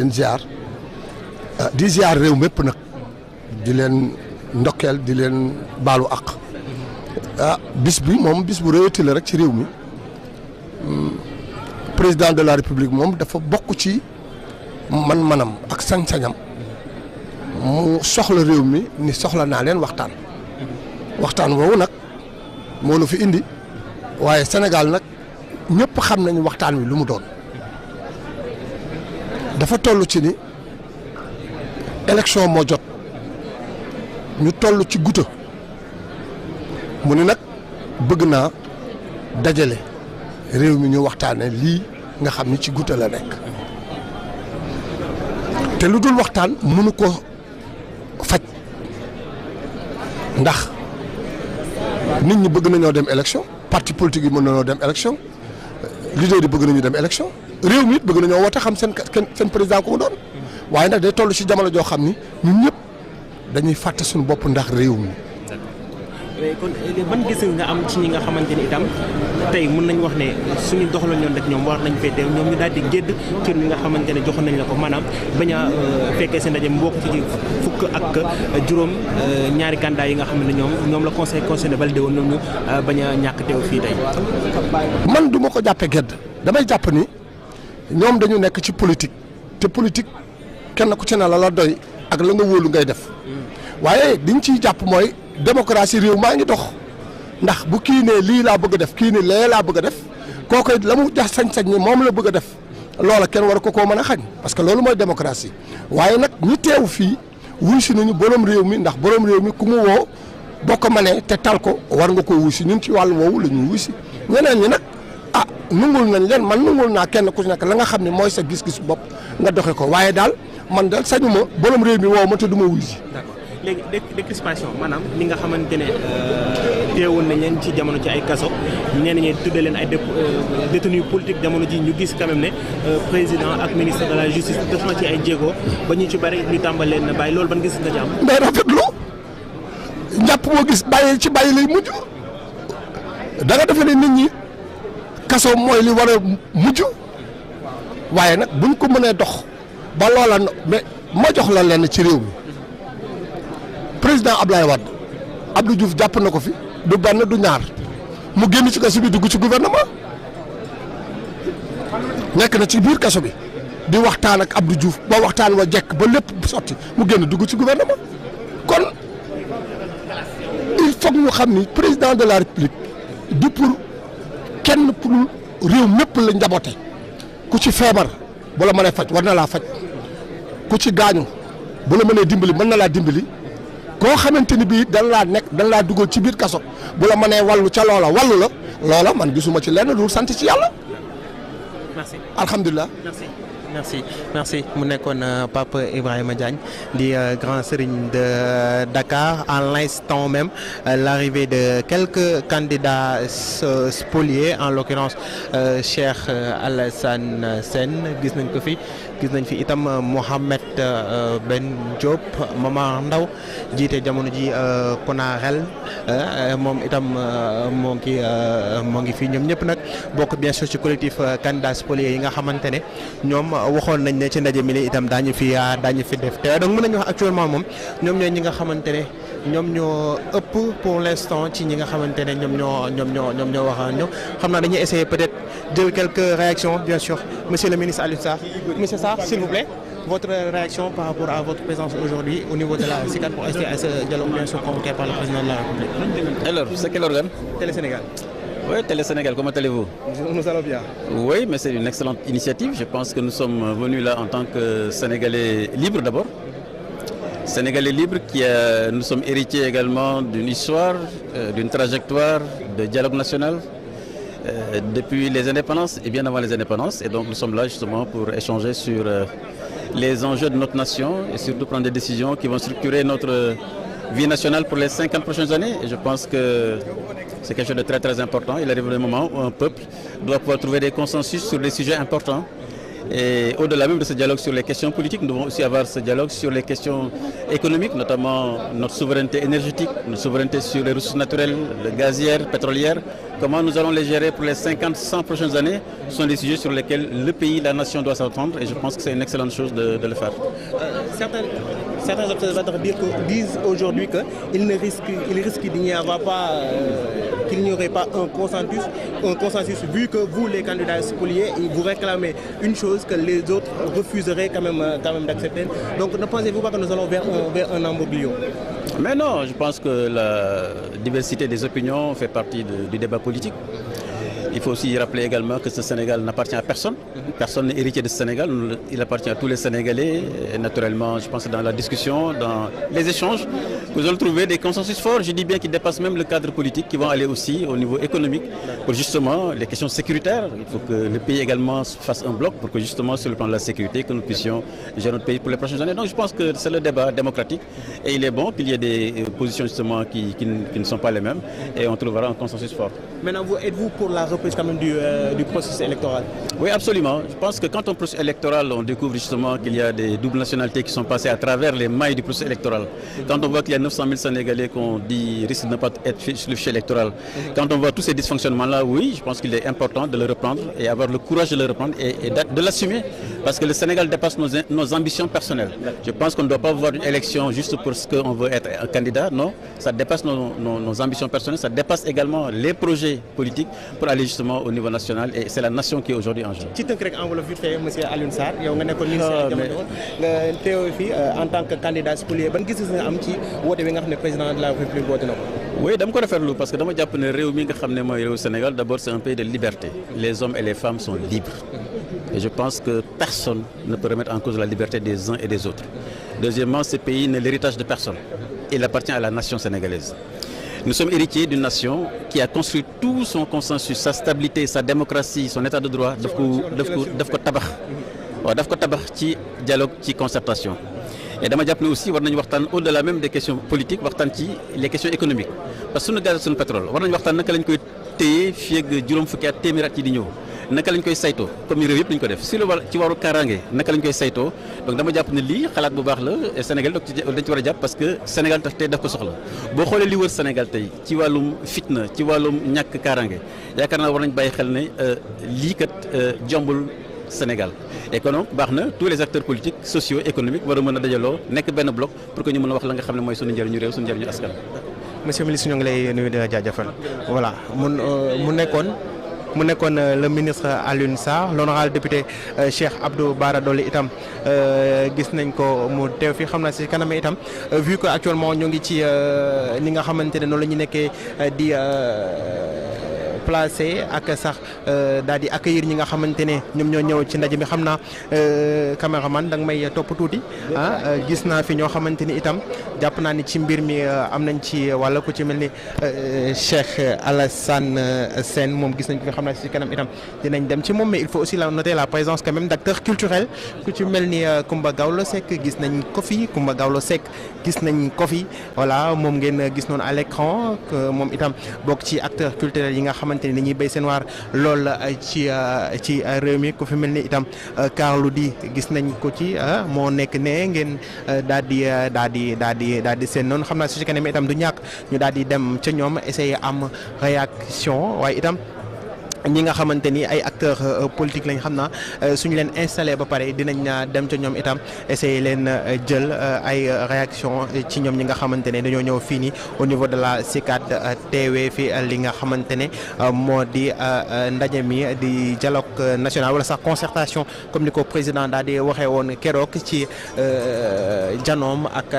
leen ziar di ziar réew mépp nag di leen ndokkeel di leen baalu àq bis bi moom bis bu rëyati la rek ci réew mi président de la république moom dafa bokk ci man-manam ak sañ-sañam mu soxla réew mi ni soxla naa leen waxtaan woowu nag moo nu fi indi waaye Sénégal nag ñëpp xam nañu waxtaan wi lu mu doon dafa toll ci ni élection moo jot ñu toll ci guta mu ni nag bëgg naa dajale réew mi ñu waxtaane lii nga xam ni ci guta la nekk te lu dul waxtaan mënu ko faj ndax nit ñi bëgg nañoo dem élection parti politique yi mën nañoo dem élection leader yi bëgg nañu dem élection réew mi it bëgg nañoo woote xam seen président ko mu doon waaye nag day toll ci jamono joo xam ni ñun ñëpp dañuy fàtte suñu bopp ndax réew mi. kon ban gis nga am ci ñi nga xamante ni itam tey mën nañ wax ne suñu doxaloon ñoon rek ñoom war nañ fee teew ñoom ñu daal di gédd cër yi nga xamante ne joxoon nañ la ko maanaam bañ a fekkee seen ndaje mbokk ci fukk ak juróom ñaari candidat yi nga xam ne ñoom la conseil constitutionnel validé woon ñoom ñu bañ a ñàkk teew fii tey. man du ma ko jàppee gedd damay jàpp ni ñoom dañu nekk ci politique te politique kenn ku ci ne la doy ak la nga wóolu ngay def waaye diñ ciy jàpp mooy démocratie réew maa ngi dox ndax bu kii ne lii laa bëgg a def kii ne lee laa bëgg a def kooku la mu jax sañ-sañ ni moom la bëgg a def loola kenn war ko koo mën a xañ parce que loolu mooy démocratie waaye nag ñi teew fii wuy si nañu borom réew mi ndax borom réew mi ku mu woo boo ko mënee te tal ko war nga ko wuy si ñun ci wàllu woowu la ñuy wuy si ñeneen ñi nag nungul nañ leen man nungul naa kenn ku ci nekk la nga xam ne mooy sa gis-gis bopp nga doxe ko waaye daal man daal sañu ma borom réew mi woo ma te du ma wuy si. léegi décrispation maanaam li nga xamante ne teewoon nañ leen ci jamono ci ay kaso ñenn ñi tudde leen ay détenus politique jamono ji ñu gis quand même ne président ak ministre de la justice def na ci ay jéego ba ñu ci bari ñu tàmbal leen bàyyi loolu ban gis nga ci am. mais rafetlu njàpp moo gis bàyyi lay mujj da nga defee ne nit ñi kaso mooy li war a mujj waaye nag buñ ko mënee dox ba loola mais ma jox la leen ci réew mi. président Ablaye Wade Abdou Diouf jàpp na ko fi du benn du ñaar mu génn ci kaso bi dugg ci gouvernement nekk na ci biir kaso bi di waxtaan ak Abdou Diouf ba waxtaan wa jekk ba lépp sotti mu génn dugg ci gouvernement kon il faut ñu xam ni président de la république du pour kenn pour réew mépp la njaboote ku ci feebar bu la mënee faj war na laa faj ku ci gaañu bu la mënee dimbali mën na laa dimbali. koo xamante ni bii dan laa dugal ci biir kaso bu la mënee wàllu ca loola man gisuma ci lenn dul sant ci yàlla. merci alhamdulilah. merci mu nekkoon Pape Ibrahima Diagne di grand serigne de Dakar à l'instant même l'arrivée de quelques candidats spoliés en l'occurrence Cheikh Alassane Sène gis nañ ko fi. gis nañ fi itam Mohamed Ben Diop Mama Ndaw jiite jamono ji Konarel moom itam moo ngi fi ñoom ñëpp nag bokk bien sûr ci collectif candidats spoliés yi nga xamante ne ñoom waxoon nañ ne ci ndaje mi li itam daañu fi def te donc mën nañu wax actuellement moom ñoom ñooy ñi nga xamante ne ñoom ñoo ëpp pour l'instant ci ñi nga xamante ne ñoom ñoo wax ñoom xam naa dañuy essayer peut-être de quelques réactions bien sûr monsieur le ministre Alioune Sarr monsieur Sarr s'il vous plaît votre réaction par rapport à votre présence aujourd'hui au niveau de la CICAD pour assister à ce dialogue bien sûr convoqué par le président de la République. Alors c'est quel organe? Télé Sénégal. Oui, Télé Sénégal, comment allez-vous? Nous allons bien. Oui, mais c'est une excellente initiative. Je pense que nous sommes venus là en tant que Sénégalais libres d'abord. Sénégalais libres nous sommes héritiers également d'une histoire, d'une trajectoire de dialogue national depuis les indépendances et bien avant les indépendances. Et donc nous sommes là justement pour échanger sur les enjeux de notre nation et surtout prendre des décisions qui vont structurer notre vie nationale pour les 50 prochaines années. Et je pense que c'est quelque chose de très très important. Il arrive le moment où un peuple doit pouvoir trouver des consensus sur des sujets importants. Et au-delà même de ce dialogue sur les questions politiques, nous devons aussi avoir ce dialogue sur les questions économiques, notamment notre souveraineté énergétique, notre souveraineté sur les ressources naturelles, gazières, pétrolières, comment nous allons les gérer pour les 50-100 prochaines années sont des sujets sur lesquels le pays, la nation doit s'entendre et je pense que c'est une excellente chose de le faire. Certains observateurs disent aujourd'hui qu'il risque d'il n'y avoir pas, qu'il n'y aurait pas un consensus vu que vous, les candidats spoliés, vous réclamez une chose que les autres refuseraient quand même d'accepter. Donc ne pensez-vous pas que nous allons vers un imbroglio? Mais non, je pense que la diversité des opinions fait partie du débat politique. Il faut aussi rappeler également que ce Sénégal n'appartient à personne. Personne n'est héritier de ce Sénégal. Il appartient à tous les Sénégalais. Et naturellement, je pense que dans la discussion, dans les échanges, vous allez trouver des consensus forts, je dis bien, qui dépassent même le cadre politique, qui vont aller aussi au niveau économique pour justement les questions sécuritaires. Il faut que le pays également fasse un bloc pour que justement sur le plan de la sécurité, que nous puissions gérer notre pays pour les prochaines années. Donc je pense que c'est le débat démocratique et il est bon qu'il y ait des positions justement qui ne sont pas les mêmes et on trouvera un consensus fort. Maintenant, êtes-vous pour la reprise quand même du processus électoral? Oui, absolument. Je pense que quand on processus électoral, on découvre justement qu'il y a des doubles nationalités qui sont passées à travers les mailles du processus électoral. Quand on voit qu'il y a 900 000 Sénégalais qu'on dit risquent de ne pas être sur le fichier électoral, quand on voit tous ces dysfonctionnements-là, oui, je pense qu'il est important de le reprendre et avoir le courage de le reprendre et de l'assumer parce que le Sénégal dépasse nos ambitions personnelles. Je pense qu'on ne doit pas voir une élection juste parce qu'on veut être un candidat. Non, ça dépasse nos ambitions personnelles, ça dépasse également les projets politiques pour aller justement au niveau national et c'est la nation qui est aujourd'hui en jeu. ci tënk rek enveloppe vite fait monsieur Alioune Sarr yow nga nekkoon ministre jamono nga teew fi en tant que candidat spolié ban gis-gis nga am ci woote bi nga xam ne président de la République woote na ko. Oui, dama ko rafetlu parce que dama jàpp ne réew mi nga xam ne mooy réew Sénégal d'abord c'est un pays de liberté. Les hommes et les femmes sont libres. Et je pense que personne ne peut remettre en cause la liberté des uns et des autres. Deuxièmement, ce pays n'est l'héritage de personne. Il appartient à la nation sénégalaise. Nous sommes héritiers d'une nation qui a construit tout son consensus, sa stabilité, sa démocratie, son état de droit, daf ko tabax. Waaw daf ko tabax ci dialogue, ci concertation. Et dama jàpp ne aussi war nañu waxtaan au-delà même des questions politiques waxtaan ci les questions économiques parce que suñu gaz suñu pétrole war nañu waxtaan naka lañ koy téye fii ak juróom fukki at téeméeri at yi di ñëw naka lañ koy saytoo comme ni réew yëpp lañ ko def si lu war ci waru kaaraange naka lañ koy saytoo donc dama jàpp ne lii xalaat bu baax la et Sénégal dañ ci war a jàpp parce que Sénégal tey daf ko soxla boo xoolee li wër Sénégal tey ci wàllum fitna ci wàllum ñàkk kaaraange yaakaar naa war nañ bàyyi xel ne lii kat jombul Sénégal et que donc baax na tous les acteurs politiques sociaux économiques war a mën a dajaloo nekk benn bloc pour que ñu mën a wax la nga xam ne mooy suñu njëriñu réew suñu njëriñu askan. Monsieur le ministre ñu ngi lay nuyu di la jaajëfal voilà mu nekkoon le ministre Alioune Sarr l'honorable député Cheikh Abdou Bara Dolly itam gis nañ ko mu teew fi xam naa si kanam itam vu que actuellement ñu ngi ci ni nga xamante ne noonu la ñu nekkee di placé ak sax daal di accueillir ñi nga xamante ne ñoom ñoo ñëw ci ndaje mi xam naa caméraman da nga may topp tuuti gis naa fi ñoo xamante ni itam jàpp naa ni ci mbir mi am nañ ci wàlla ku ci mel ni Cheikh Alassane Sène moom gis nañ ko xam naa si kanam itam dinañ dem ci moom mais il faut aussi noter la présence quand même d'acteurs culturels ku ci mel ni Coumba Gawlo Seck gis nañ ko fi Coumba Gawlo Seck gis nañ ko fi voilà moom ngeen gis noonu à l'écran moom itam bokk ci acteurs culturels yi nga xamante ni dañuy béy seen waar lool ci réew mi ku fi mel ni itam Carlou D gis nañ ko ci moo nekk ne ngeen daal di seen noonu xam naa su ci kanam itam du ñàkk ñu daal di dem ca ñoom essayer am réaction waaye itam ñi nga xamante ni ay acteurs politiques lañ xam naa suñu leen installé ba pare dinañ dem ca ñoom itam essayer leen jël ay réaction ci ñoom ñi nga xamante ne dañoo ñëw fii nii au niveau de la CICAD teewee fi li nga xamante ne moo di ndaje mi di dialogue national wala sax concertation comme ni ko président daal di waxee woon keroog ci janoom ak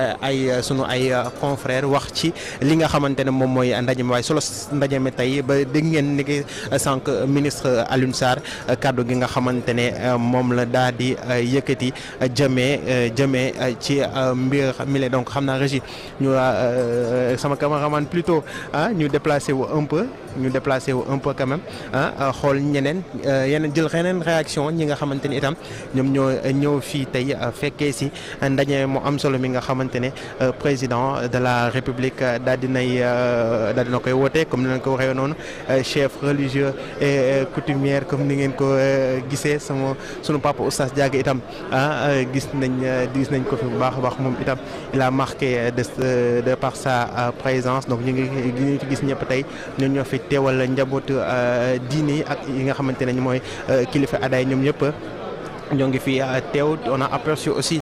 sunu ay confrères wax ci li nga xamante ne moom mooy ndaje mi waaye solo ndaje mi tey ba dégg ngeen ni ki sànq ministre Alioune Sarr kaddu gi nga xamante ne moom la daal di yëkkati jëmee ci mbir mi la donc xam naa régie ñu sama cameraman plutôt ñu déplacé wu un peu quand même xool yeneen jël xeneen réaction ñi nga xamante ni itam ñoom ñoo ñëw fii tey fekkee si ndaje mu am solo mi nga xamante ne président de la République daal dina koy woote comme ni leen ko waxee noonu chef religieux et coutumière comme ni ngeen ko gisee sunu papa Oustaz Diaga itam gis nañ ko fi bu baax a baax moom itam il a marqué de par sa présence donc ñu ngi fi gis ñëpp tey ñoo fi teewal njabootu diine yi ak yi nga xamante ne mooy kilifa aada yi ñoom ñëpp ñoo ngi fi teew on a aperçu aussi